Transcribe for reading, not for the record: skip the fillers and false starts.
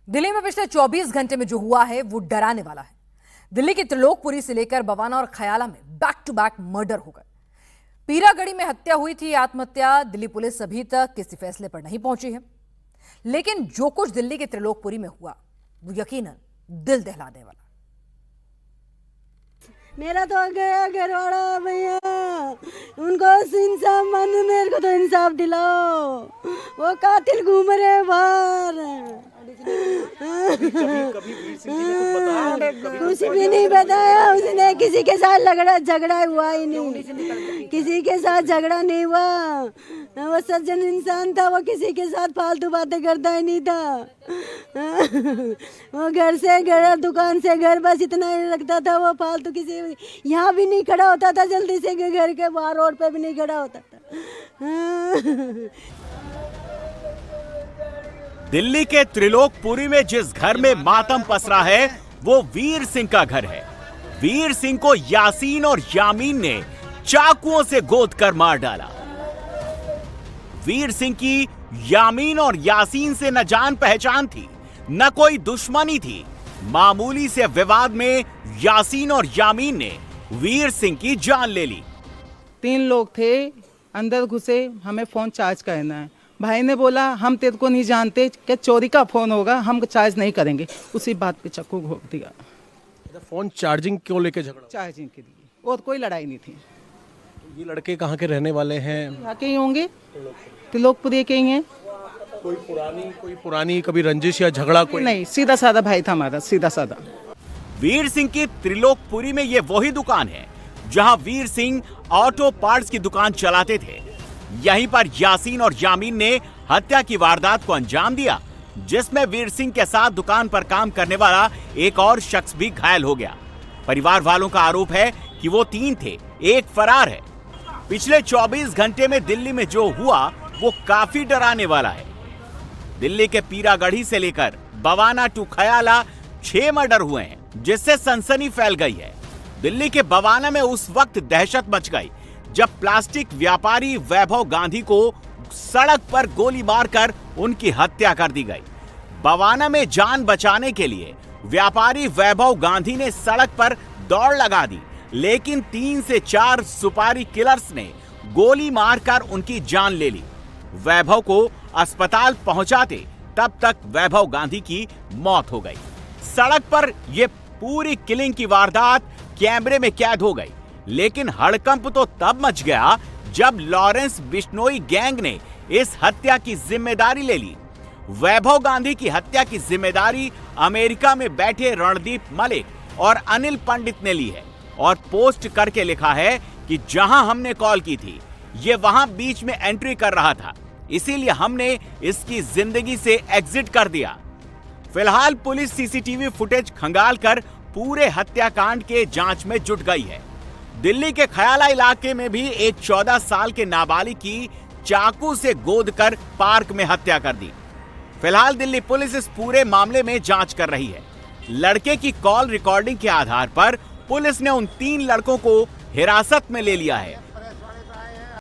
दिल्ली में पिछले 24 घंटे में जो हुआ है वो डराने वाला है। दिल्ली की त्रिलोकपुरी से लेकर बवाना और खयाला में बैक टू बैक मर्डर हो गए। पीरागढ़ी में हत्या हुई थी, आत्महत्या। दिल्ली पुलिस अभी तक किसी फैसले पर नहीं पहुंची है, लेकिन जो कुछ दिल्ली के त्रिलोकपुरी में हुआ वो यकीनन दिल दहलाने वाला। मेरा तो गया घरवाला भैया, उनको इंसाफ मानो, मेरे को तो इंसाफ दिलाओ। वो कातिल घूम रहे बाहर। कुछ भी नहीं बताया उसने, किसी के साथ झगड़ा हुआ ही नहीं, किसी के साथ झगड़ा नहीं हुआ। वो सज्जन इंसान था, वो किसी के साथ फालतू बातें करता ही नहीं था। वो घर से घर, दुकान से घर, बस इतना ही रखता था। वो फालतू किसी यहाँ भी नहीं खड़ा होता था, जल्दी से घर के बाहर रोड पे भी नहीं खड़ा होता था। दिल्ली के त्रिलोकपुरी में जिस घर में मातम पसरा है वो वीर सिंह का घर है। वीर सिंह को यासीन और यामीन ने चाकुओं से गोद कर मार डाला। वीर सिंह की यामीन और यासीन से न जान पहचान थी, न कोई दुश्मनी थी। मामूली से विवाद में यासीन और यामीन ने वीर सिंह की जान ले ली। 3 लोग थे, अंदर घुसे, हमें फोन चार्ज करना है। भाई ने बोला हम तेरे को नहीं जानते कि चोरी का फोन होगा, हम चार्ज नहीं करेंगे। उसी बात पे चाकू घोंप दिया। फोन चार्जिंग क्यों लेके झगड़ा? चार्जिंग के लिए, और कोई लड़ाई नहीं थी। ये लड़के कहाँ के रहने वाले हैं? यहाँ के ही होंगे, त्रिलोकपुरी के ही हैं। कोई पुरानी कभी रंजिश या झगड़ा? कोई नहीं, सीधा साधा भाई था हमारा, सीधा साधा। वीर सिंह की त्रिलोकपुरी में ये वही दुकान है जहां वीर सिंह ऑटो पार्ट्स की दुकान चलाते थे। यहीं पर यासीन और यामीन ने हत्या की वारदात को अंजाम दिया, जिसमें वीर सिंह के साथ दुकान पर काम करने वाला एक और शख्स भी घायल हो गया। परिवार वालों का आरोप है कि वो 3 थे, एक फरार है। पिछले 24 घंटे में दिल्ली में जो हुआ वो काफी डराने वाला है। दिल्ली के पीरागढ़ी से लेकर बवाना टू खयाला 6 मर्डर हुए हैं, जिससे सनसनी फैल गई है। दिल्ली के बवाना में उस वक्त दहशत मच गई जब प्लास्टिक व्यापारी वैभव गांधी को सड़क पर गोली मारकर उनकी हत्या कर दी गई। बवाना में जान बचाने के लिए व्यापारी वैभव गांधी ने सड़क पर दौड़ लगा दी, लेकिन 3 से 4 सुपारी किलर्स ने गोली मारकर उनकी जान ले ली। वैभव को अस्पताल पहुंचाते तब तक वैभव गांधी की मौत हो गई। सड़क पर यह पूरी किलिंग की वारदात कैमरे में कैद हो गई, लेकिन हड़कंप तो तब मच गया जब लॉरेंस बिश्नोई गैंग ने इस हत्या की जिम्मेदारी ले ली। वैभव गांधी की हत्या की जिम्मेदारी अमेरिका में बैठे रणदीप मलिक और अनिल पंडित ने ली है और पोस्ट करके लिखा है कि जहां हमने कॉल की थी ये वहां बीच में एंट्री कर रहा था, इसीलिए हमने इसकी जिंदगी से एग्जिट कर दिया। फिलहाल पुलिस सीसीटीवी फुटेज खंगालकर पूरे हत्याकांड के जांच में जुट गई है। दिल्ली के खयाला इलाके में भी एक 14 साल के नाबालिग की चाकू से गोदकर पार्क में हत्या कर दी। फिलहाल दिल्ली पुलिस इस पूरे मामले में जांच कर रही है। लड़के की कॉल रिकॉर्डिंग के आधार पर पुलिस ने उन 3 लड़कों को हिरासत में ले लिया है